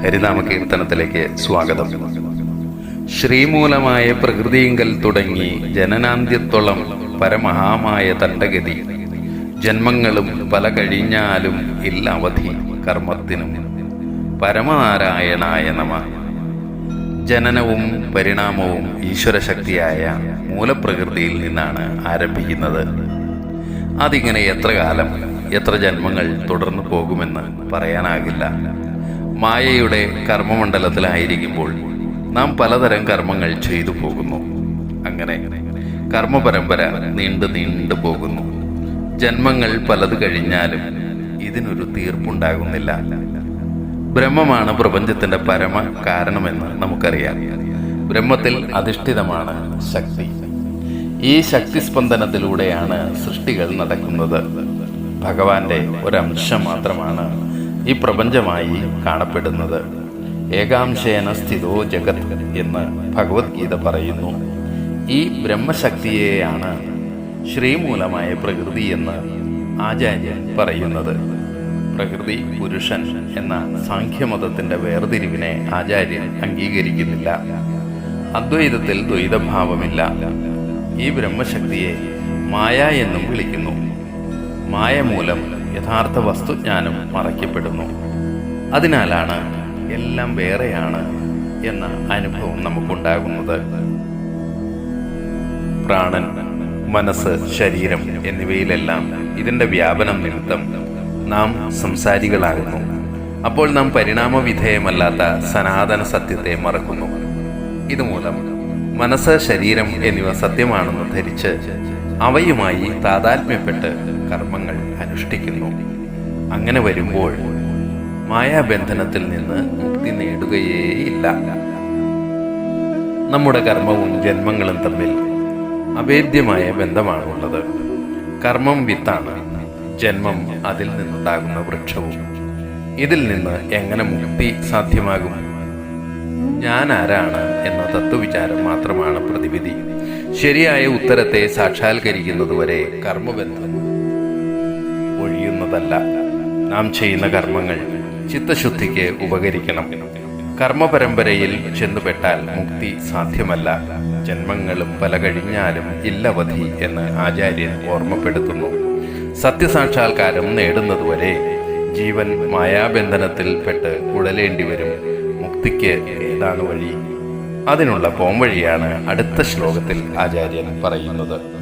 ഹരിനാമ കീർത്തനത്തിലേക്ക് സ്വാഗതം. ശ്രീമൂലമായ പ്രകൃതിയിങ്കൽ തുടങ്ങി ജനനാന്ത്യത്തോളം പരമഹാമായ തണ്ടഗതി, ജന്മങ്ങളും പല കഴിഞ്ഞാലും ഇല്ല അവധി കർമ്മത്തിനും പരമനാരായണായ നമ. ജനനവും പരിണാമവും ഈശ്വരശക്തിയായ മൂലപ്രകൃതിയിൽ നിന്നാണ് ആരംഭിക്കുന്നത്. അതിങ്ങനെ എത്ര കാലം, എത്ര ജന്മങ്ങൾ തുടർന്നു പോകുമെന്ന് പറയാനാകില്ല. മായയുടെ കർമ്മമണ്ഡലത്തിലായിരിക്കുമ്പോൾ നാം പലതരം കർമ്മങ്ങൾ ചെയ്തു പോകുന്നു. അങ്ങനെ കർമ്മപരമ്പര നീണ്ടു പോകുന്നു. ജന്മങ്ങൾ പലത് കഴിഞ്ഞാലും ഇതിനൊരു തീർപ്പുണ്ടാകുന്നില്ല. ബ്രഹ്മമാണ് പ്രപഞ്ചത്തിന്റെ പരമ കാരണമെന്ന് നമുക്കറിയാം. ബ്രഹ്മത്തിൽ അധിഷ്ഠിതമാണ് ശക്തി. ഈ ശക്തിസ്പന്ദനത്തിലൂടെയാണ് സൃഷ്ടികൾ നടക്കുന്നത്. ഭഗവാന്റെ ഒരംശം മാത്രമാണ് ഈ പ്രപഞ്ചമായി കാണപ്പെടുന്നത്. ഏകാംശേന സ്ഥിതോ ജഗത് എന്ന് ഭഗവത്ഗീത പറയുന്നു. ഈ ബ്രഹ്മശക്തിയെയാണ് ശ്രീമൂലമായ പ്രകൃതി എന്ന് ആചാര്യൻ പറയുന്നത്. പ്രകൃതി പുരുഷൻ എന്ന സാഖ്യമതത്തിന്റെ വേർതിരിവിനെ ആചാര്യൻ അംഗീകരിക്കുന്നില്ല. അദ്വൈതത്തിൽ ദ്വൈതഭാവമില്ല. ഈ ബ്രഹ്മശക്തിയെ മായ എന്നും വിളിക്കുന്നു. മായ മൂലം യഥാർത്ഥ വസ്തുജ്ഞാനം മറയ്ക്കപ്പെടുന്നു. അതിനാലാണ് എല്ലാം വേറെയാണ് എന്ന അനുഭവം നമുക്കുണ്ടാകുന്നത്. പ്രാണൻ, മനസ്സ്, ശരീരം എന്നിവയിലെല്ലാം ഇതിന്റെ വ്യാപനം നിമിത്തം നാം സംസാരികളാകുന്നു. അപ്പോൾ നാം പരിണാമവിധേയമല്ലാത്ത സനാതന സത്യത്തെ മറക്കുന്നു. ഇതുമൂലം മനസ്സ്, ശരീരം എന്നിവ സത്യമാണെന്ന് ധരിച്ച് അവയുമായി താതാത്മ്യപ്പെട്ട് കർമ്മങ്ങൾ അനുഷ്ഠിക്കുന്നു. അങ്ങനെ വരുമ്പോൾ മായാബന്ധനത്തിൽ നിന്ന് മുക്തി നേടുകയേയില്ല. നമ്മുടെ കർമ്മവും ജന്മങ്ങളും തമ്മിൽ അഭേദ്യമായ ബന്ധമാണുള്ളത്. കർമ്മം വിത്താണ്, ജന്മം അതിൽ നിന്നുണ്ടാകുന്ന വൃക്ഷവും. ഇതിൽ നിന്ന് എങ്ങനെ മുക്തി സാധ്യമാകും? ഞാൻ ആരാണ് എന്ന തത്വവിചാരം മാത്രമാണ് പ്രതിവിധി. ശരിയായ ഉത്തരത്തെ സാക്ഷാത്കരിക്കുന്നതുവരെ കർമ്മബന്ധം ഒഴിയുന്നതല്ല. നാം ചെയ്യുന്ന കർമ്മങ്ങൾ ചിത്തശുദ്ധിക്ക് ഉപകരിക്കണം. കർമ്മപരമ്പരയിൽ ചെന്നുപെട്ടാൽ മുക്തി സാധ്യമല്ല. ജന്മങ്ങളും പല കഴിഞ്ഞാലും ഇല്ലവധി എന്ന് ആചാര്യൻ ഓർമ്മപ്പെടുത്തുന്നു. സത്യസാക്ഷാത്കാരം നേടുന്നതുവരെ ജീവൻ മായാബന്ധനത്തിൽ പെട്ട് ഉഴലേണ്ടി വരും. മുക്തിക്ക് ഏതാണ് വഴി? അതിനുള്ള പോംവഴിയാണ് അടുത്ത ശ്ലോകത്തിൽ ആചാര്യൻ പറയുന്നത്.